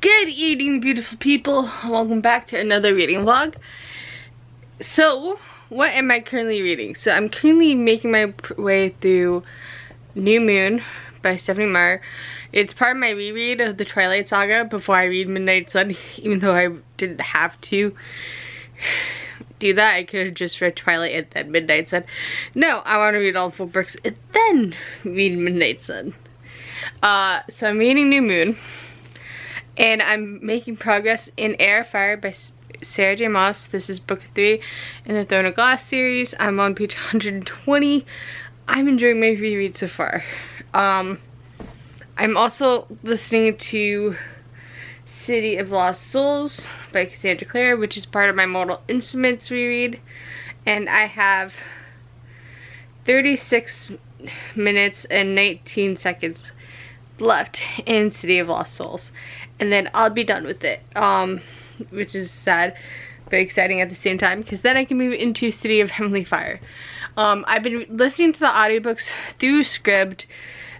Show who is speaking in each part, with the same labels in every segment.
Speaker 1: Good evening, beautiful people. Welcome back to another reading vlog. So, what am I currently reading? So, I'm currently making my way through New Moon by Stephanie Meyer. It's part of my reread of the Twilight Saga before I read Midnight Sun, even though I didn't have to do that. I could have just read Twilight and then Midnight Sun. No, I want to read all 4 books and then read Midnight Sun. So I'm reading New Moon. And I'm making progress in Air Fire by Sarah J. Maas. This is book 3 in the Throne of Glass series. I'm on page 120. I'm enjoying my reread so far. I'm also listening to City of Lost Souls by Cassandra Clare, which is part of my Mortal Instruments reread. And I have 36 minutes and 19 seconds left in City of Lost Souls, and then I'll be done with it, which is sad but exciting at the same time, because then I can move into City of Heavenly Fire. I've been listening to the audiobooks through Scribd,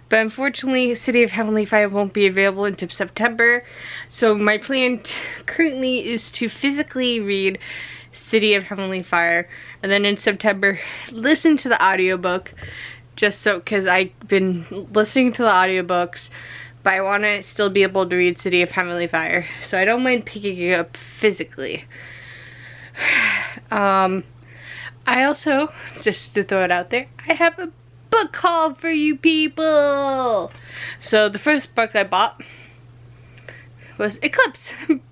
Speaker 1: but unfortunately City of Heavenly Fire won't be available until September, so my plan currently is to physically read City of Heavenly Fire, and then in September listen to the audiobook, just so, because I've been listening to the audiobooks, but I want to still be able to read City of Heavenly Fire, so I don't mind picking it up physically. I also, just to throw it out there, I have a book haul for you people! So the first book I bought was Eclipse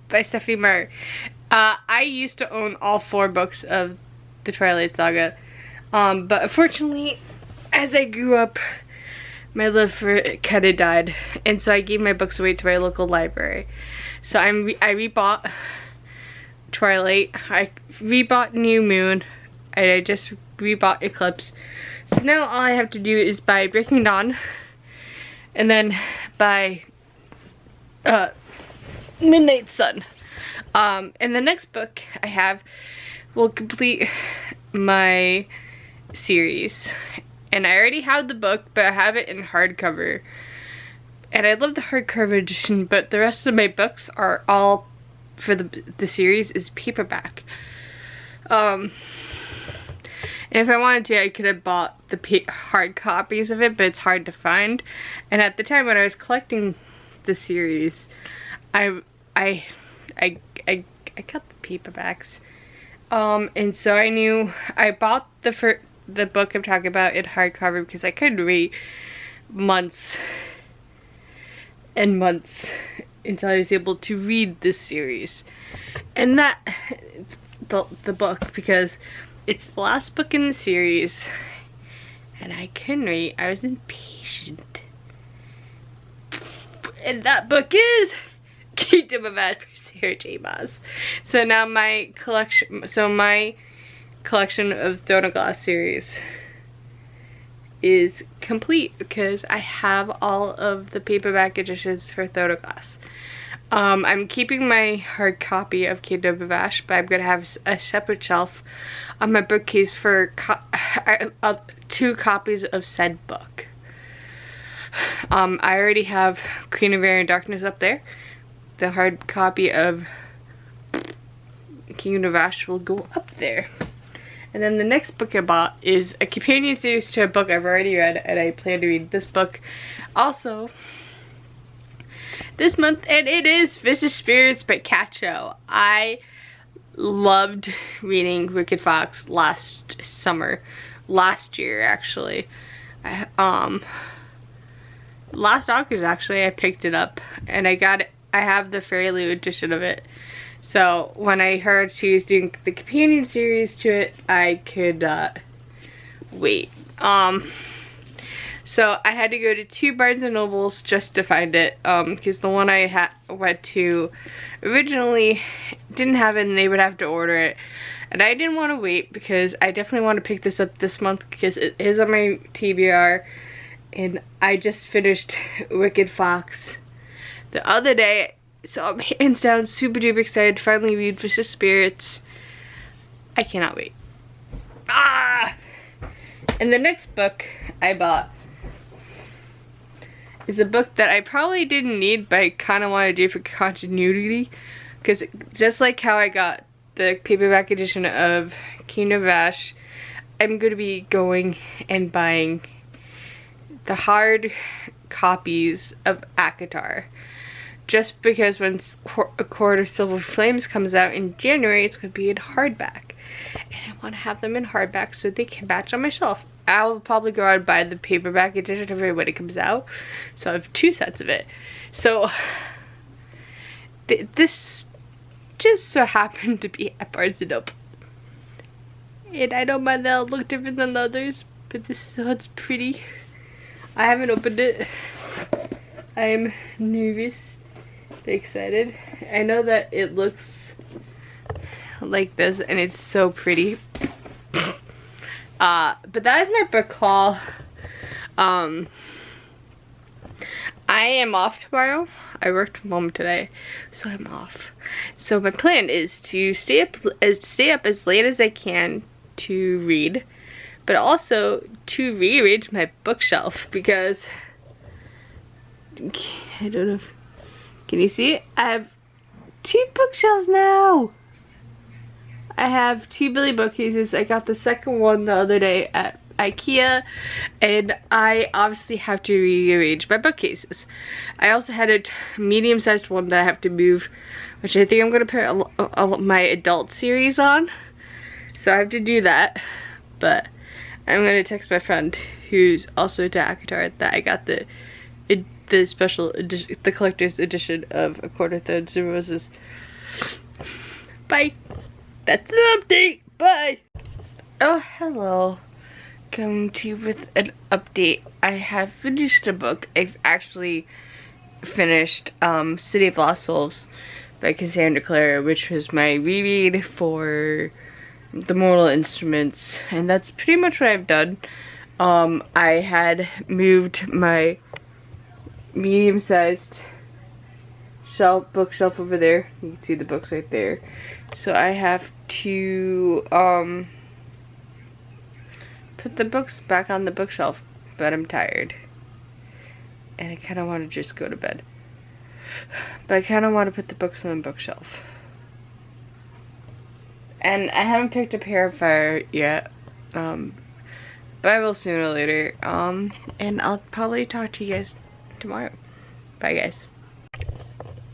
Speaker 1: by Stephanie Meyer. I used to own all 4 books of the Twilight Saga, but unfortunately, as I grew up, my love for it kind of died, and so I gave my books away to my local library. So I rebought Twilight, I rebought New Moon, and I just rebought Eclipse. So now all I have to do is buy Breaking Dawn, and then buy Midnight Sun. And the next book I have will complete my series. And I already have the book, but I have it in hardcover. And I love the hardcover edition, but the rest of my books are all, for the series, is paperback. And if I wanted to, I could have bought the hard copies of it, but it's hard to find. And at the time when I was collecting the series, I got the paperbacks. And so I knew I bought the book I'm talking about in hardcover because I couldn't wait months and months until I was able to read this series. And that, the book, because it's the last book in the series and I couldn't wait, I was impatient. And that book is Kingdom of Ash by Sarah J. Maas. So now my collection of Throne of Glass series is complete because I have all of the paperback editions for Throne of Glass. I'm keeping my hard copy of Kingdom of Ash, but I'm gonna have a separate shelf on my bookcase for 2 copies of said book. I already have Queen of Air and Darkness up there. The hard copy of Kingdom of Ash will go up there. And then the next book I bought is a companion series to a book I've already read, and I plan to read this book also this month, and it is Vicious Spirits by Kat Cho. I loved reading Wicked Fox last year actually. Last August actually I picked it up, and I have the Fairy Lou edition of it. So when I heard she was doing the companion series to it, I could wait. So I had to go to 2 Barnes and Nobles just to find it, because the one I went to originally didn't have it and they would have to order it. And I didn't want to wait because I definitely want to pick this up this month because it is on my TBR, and I just finished Wicked Fox the other day. So I'm hands down super duper excited to finally read Vicious Spirits. I cannot wait. And the next book I bought is a book that I probably didn't need, but I kind of want to do for continuity, because just like how I got the paperback edition of Kingdom of Ash, I'm going to be going and buying the hard copies of ACOTAR. Just because when A Court of Silver Flames comes out in January, it's going to be in hardback. And I want to have them in hardback so they can match on my shelf. I'll probably go out and buy the paperback edition of it when it comes out. So I have 2 sets of it. So this just so happened to be at Barnes & Noble. And I don't mind they'll look different than the others, but this is how it's pretty. I haven't opened it. I'm nervous, excited. I know that it looks like this and it's so pretty. But that is my book haul. I am off tomorrow. I worked from home today, so I'm off. So my plan is to stay up as late as I can to read, but also to rearrange my bookshelf, because I don't know if, can you see it? I have 2 bookshelves now. I have 2 Billy bookcases. I got the second one the other day at IKEA, and I obviously have to rearrange my bookcases. I also had a medium-sized one that I have to move, which I think I'm going to put my adult series on. So I have to do that, but I'm going to text my friend who's also to ACOTAR that I got the special edition, the collector's edition of A Court of Thorns and Roses. Bye. That's the update. Bye. Oh, hello. Coming to you with an update. I have finished a book. I've actually finished City of Lost Souls by Cassandra Clare, which was my reread for The Mortal Instruments, and that's pretty much what I've done. I had moved my medium-sized bookshelf over there. You can see the books right there. So I have to put the books back on the bookshelf, but I'm tired. And I kind of want to just go to bed. But I kind of want to put the books on the bookshelf. And I haven't picked up Hair Fire yet. But I will sooner or later. And I'll probably talk to you guys tomorrow. Bye, guys.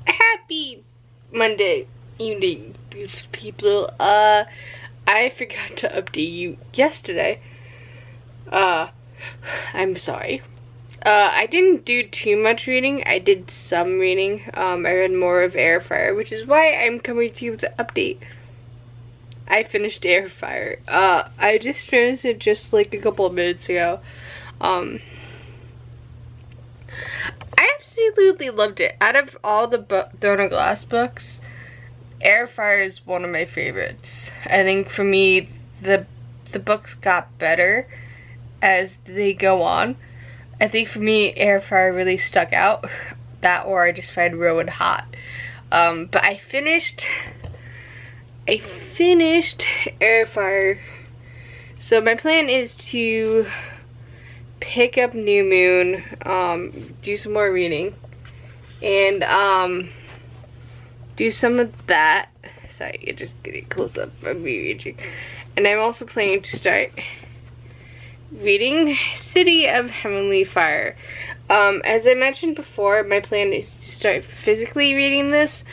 Speaker 1: Happy Monday evening, beautiful people. I forgot to update you yesterday. I'm sorry. I didn't do too much reading. I did some reading. I read more of Air Fire, which is why I'm coming to you with an update. I finished Air Fire. I just finished it just like a couple of minutes ago. I absolutely loved it. Out of all the Throne of Glass books, Air Fire is one of my favorites. I think for me, the books got better as they go on. I think for me, Air Fire really stuck out. That, or I just find Rowan hot. But I finished Air Fire. So my plan is to pick up New Moon, do some more reading, and do some of that. Sorry, you're just getting close up. I'm rereading. And I'm also planning to start reading City of Heavenly Fire. As I mentioned before, my plan is to start physically reading this,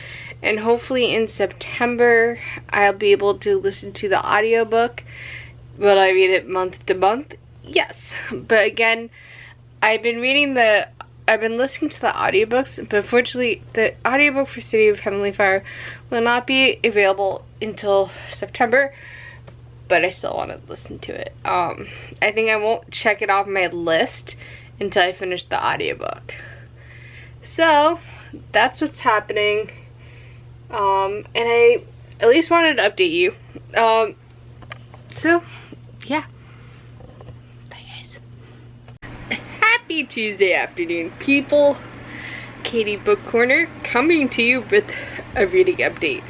Speaker 1: and hopefully in September I'll be able to listen to the audiobook. Will I read it month to month? Yes. But again, I've been listening to the audiobooks, but unfortunately the audiobook for City of Heavenly Fire will not be available until September, but I still want to listen to it. I think I won't check it off my list until I finish the audiobook. So that's what's happening. And I at least wanted to update you. So yeah. Bye, guys. Happy Tuesday afternoon, people. Katie Book Corner coming to you with a reading update,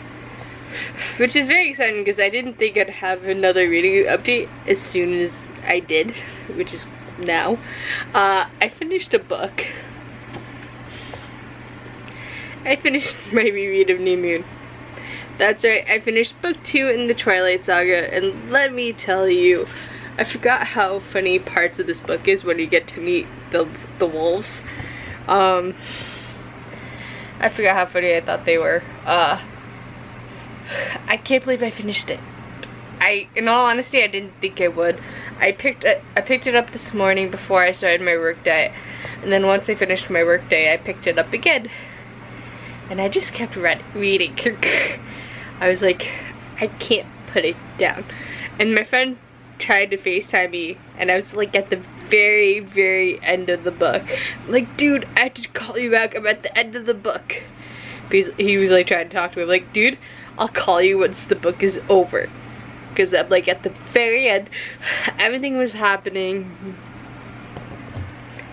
Speaker 1: which is very exciting because I didn't think I'd have another reading update as soon as I did, which is now. I finished a book. I finished my reread of New Moon. That's right, I finished book 2 in the Twilight Saga, and let me tell you, I forgot how funny parts of this book is when you get to meet the wolves. I forgot how funny I thought they were. I can't believe I finished it. In all honesty, I didn't think I would. I picked it up this morning before I started my work day, and then once I finished my work day, I picked it up again, and I just kept reading. I was like, I can't put it down. And my friend tried to FaceTime me, and I was like at the very, very end of the book. I'm like, dude, I have to call you back. I'm at the end of the book. Because he was like trying to talk to me. I'm like, dude, I'll call you once the book is over. Because I'm like at the very end, everything was happening.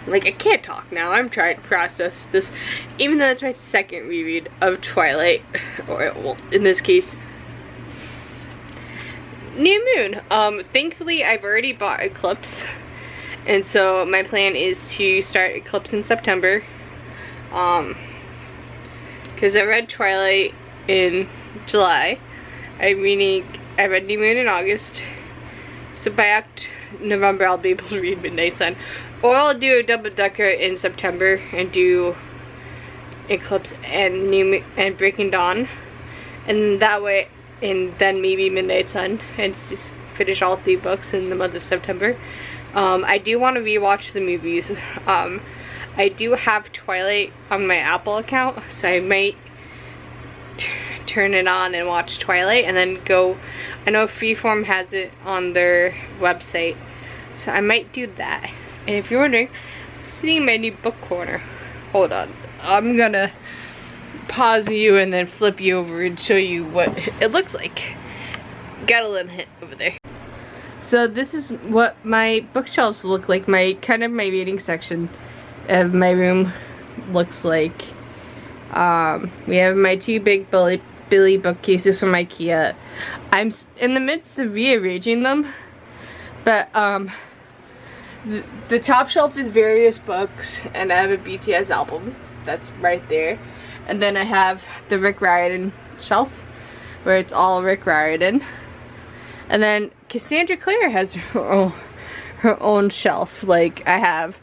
Speaker 1: Like, I can't talk now. I'm trying to process this, even though it's my second reread of Twilight, or well, in this case, New Moon. Thankfully, I've already bought Eclipse, and so my plan is to start Eclipse in September. Because I read Twilight in July. I read New Moon in August. So by November, I'll be able to read Midnight Sun. Or I'll do a double-decker in September and do Eclipse and Breaking Dawn. And that way, and then maybe Midnight Sun. And just finish all 3 books in the month of September. I do want to rewatch the movies. I do have Twilight on my Apple account, so I might turn it on and watch Twilight and then go. I know Freeform has it on their website, so I might do that. And if you're wondering, I'm sitting in my new book corner. Hold on, I'm gonna pause you and then flip you over and show you what it looks like. Got a little hint over there. So this is what my bookshelves look like. My reading section of my room looks like. We have my 2 big Billy bookcases from IKEA. I'm in the midst of rearranging them, but the top shelf is various books, and I have a BTS album that's right there, and then I have the Rick Riordan shelf where it's all Rick Riordan, and then Cassandra Clare has her own shelf. Like, I have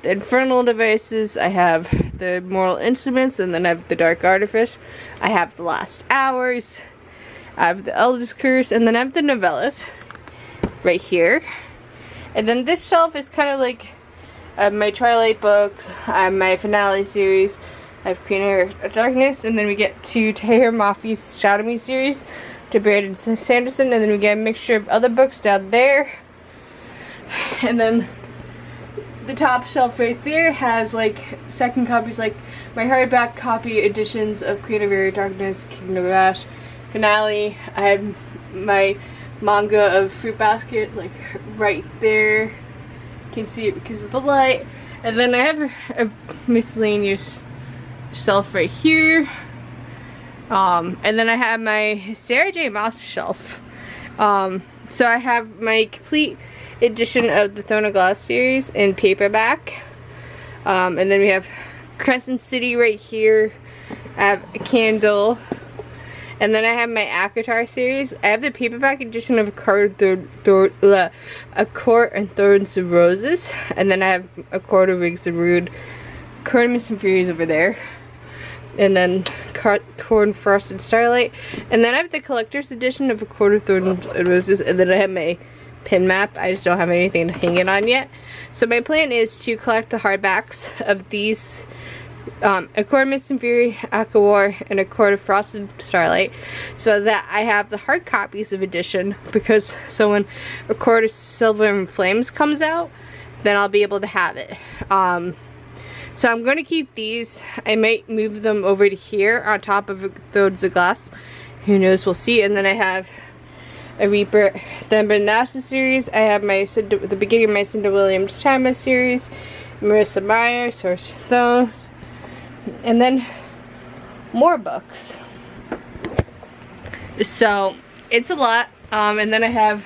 Speaker 1: the Infernal Devices, I have the Mortal Instruments, and then I have the Dark Artifice, I have the Last Hours, I have the Eldest Curse, and then I have the novellas right here. And then this shelf is kind of like my Twilight books, I have my finale series, I have Queen of Darkness, and then we get to Tahir Mafi's Shadow Me series to Brandon Sanderson, and then we get a mixture of other books down there. And then the top shelf right there has like second copies, like my hardback copy editions of Queen of Darkness, Kingdom of Ash, Finale. I have my manga of Fruit Basket like right there. You can see it because of the light. And then I have a miscellaneous shelf right here. And then I have my Sarah J. Maas shelf. So I have my complete edition of the Throne of Glass series in paperback. And then we have Crescent City right here. I have a candle. And then I have my ACOTAR series. I have the paperback edition of A Court and Thorns of Roses. And then I have A Court of Wigs and Rude, Court of Mist and Furies over there. And then Corn Frosted Starlight. And then I have the collector's edition of A Court of Thorns and Roses. And then I have my pin map. I just don't have anything to hang it on yet. So my plan is to collect the hardbacks of these, A Court of Mist and Fury, ACOWAR, and A Court of Frosted Starlight, so that I have the hard copies of edition, because so when A Court of Silver and Flames comes out, then I'll be able to have it. So I'm going to keep these. I might move them over to here on top of Thrones of Glass. Who knows, we'll see. And then I have a Reaper, the Banasha series. I have my the beginning of my Cinda Williams Chima series, Marissa Meyer, Source of Throne, and then more books. So it's a lot. And then I have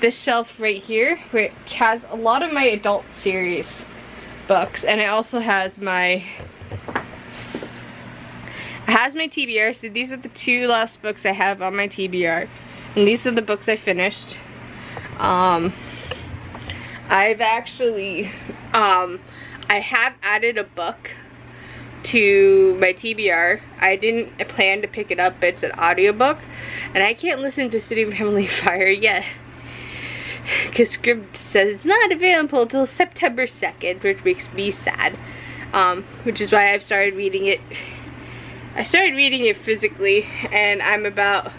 Speaker 1: this shelf right here, which has a lot of my adult series books, and it also has my has my TBR. So these are the 2 last books I have on my TBR. And these are the books I finished. I've actually, I have added a book to my TBR. I didn't plan to pick it up, but it's an audiobook. And I can't listen to City of Heavenly Fire yet, because Scribd says it's not available until September 2nd, which makes me sad. Which is why I've started reading it. I started reading it physically, and I'm about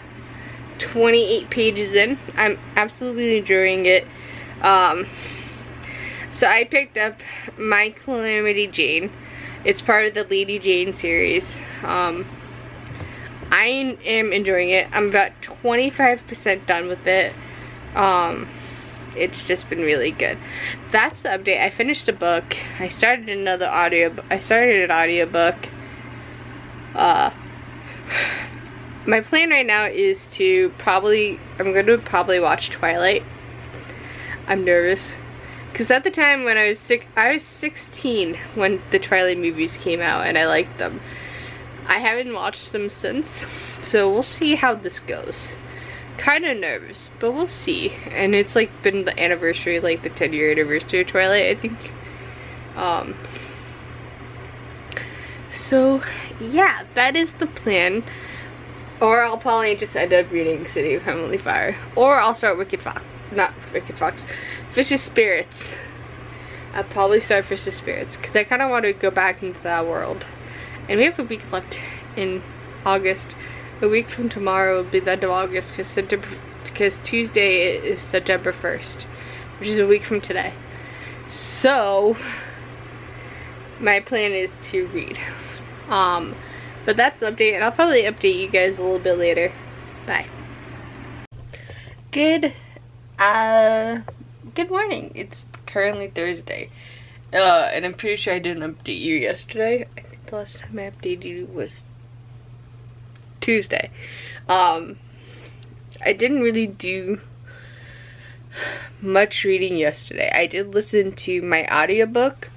Speaker 1: 28 pages in. I'm absolutely enjoying it. So I picked up My Calamity Jane. It's part of the Lady Jane series. I am enjoying it. I'm about 25% done with it. It's just been really good. That's the update. I finished a book. I started an audiobook. My plan right now is to I'm going to probably watch Twilight. I'm nervous. Because at the time when I was 16 when the Twilight movies came out, and I liked them. I haven't watched them since. So we'll see how this goes. Kind of nervous, but we'll see. And it's like been the anniversary, like the 10-year anniversary of Twilight, I think. So yeah, that is the plan. Or I'll probably just end up reading City of Heavenly Fire. Or I'll start Vicious Spirits. I'll probably start Vicious Spirits, because I kind of want to go back into that world. And we have a week left in August. A week from tomorrow will be the end of August, because Tuesday is September 1st, which is a week from today. So my plan is to read. But that's the update, and I'll probably update you guys a little bit later. Bye. Good morning. It's currently Thursday. And I'm pretty sure I didn't update you yesterday. I think the last time I updated you was Tuesday. I didn't really do much reading yesterday. I did listen to my audiobook.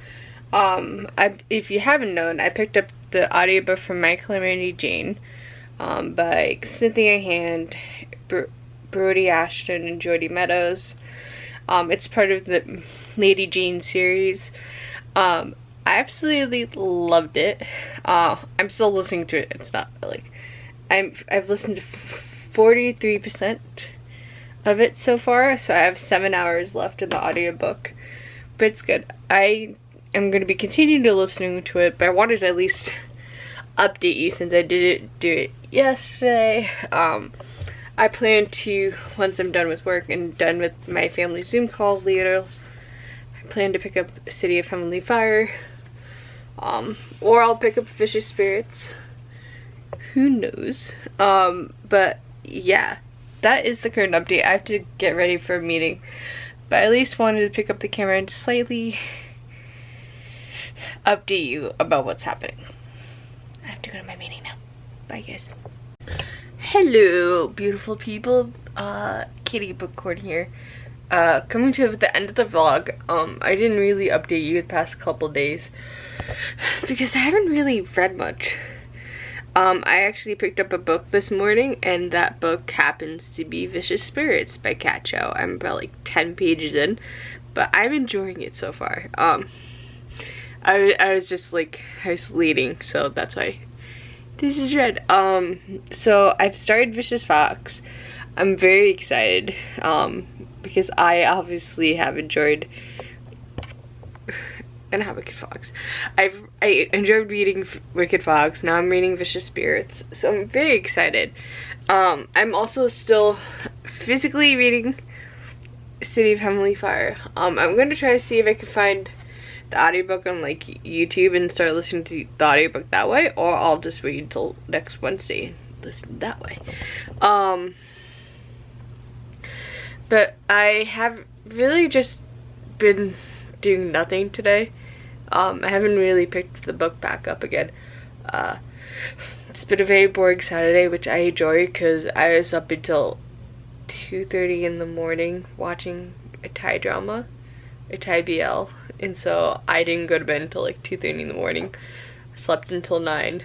Speaker 1: If you haven't known, I picked up the audiobook from My Calamity Jane by Cynthia Hand, Brody Ashton, and Jody Meadows. It's part of the Lady Jane series. I absolutely loved it. I'm still listening to it. It's not like I've listened to 43% of it so far, so I have 7 hours left in the audiobook. But it's good. I am going to be continuing to listen to it, but I wanted to at least update you since I didn't do it yesterday. I plan to, once I'm done with work and done with my family Zoom call later, I plan to pick up City of Heavenly Fire. Or I'll pick up Vicious Spirits. Who knows? But yeah, that is the current update. I have to get ready for a meeting, but I at least wanted to pick up the camera and slightly update you about what's happening. I have to go to my meeting now. Bye guys. Hello beautiful people. Katie Bookcorn here. Coming to the end of the vlog. I didn't really update you the past couple days because I haven't really read much. I actually picked up a book this morning, and that book happens to be Vicious Spirits by Kat Chow. I'm about like 10 pages in, but I'm enjoying it so far. I was just like, I was leading, so that's why this is read. So I've started Vicious Fox. I'm very excited, because I obviously have enjoyed Wicked Fox. I enjoyed reading Wicked Fox. Now I'm reading Vicious Spirits, so I'm very excited. I'm also still physically reading City of Heavenly Fire. I'm gonna try to see if I can find the audiobook on like YouTube and start listening to the audiobook that way, or I'll just wait until next Wednesday and listen that way. But I have really just been doing nothing today. I haven't really picked the book back up again. It's been a very boring Saturday, which I enjoy because I was up until 2:30 in the morning watching a Thai drama, a Thai BL, and so I didn't go to bed until like 2:30 in the morning. I slept until 9,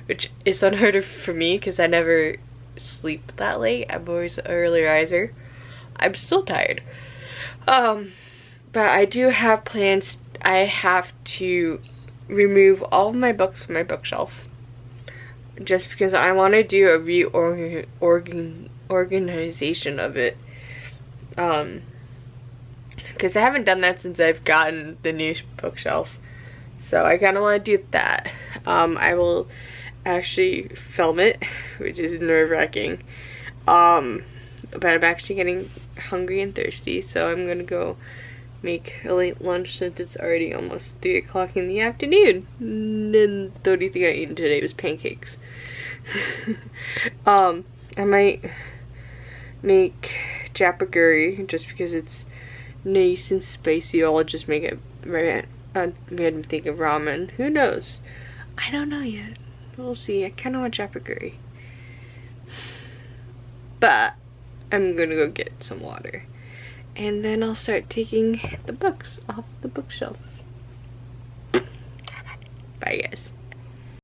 Speaker 1: which is unheard of for me because I never sleep that late. I'm always an early riser. I'm still tired. But I do have plans. I have to remove all of my books from my bookshelf just because I want to do a reorganization of it. Because I haven't done that since I've gotten the new bookshelf. So I kind of want to do that. I will actually film it, which is nerve-wracking. But I'm actually getting hungry and thirsty, so I'm gonna go make a late lunch since it's already almost 3 o'clock in the afternoon. And then the only thing I ate today was pancakes. I might make japaguri just because it's nice and spicy. I'll just make it right. Made me think of ramen. Who knows? I don't know yet. We'll see. I kind of want japaguri, but I'm gonna go get some water, and then I'll start taking the books off the bookshelf. Bye, guys.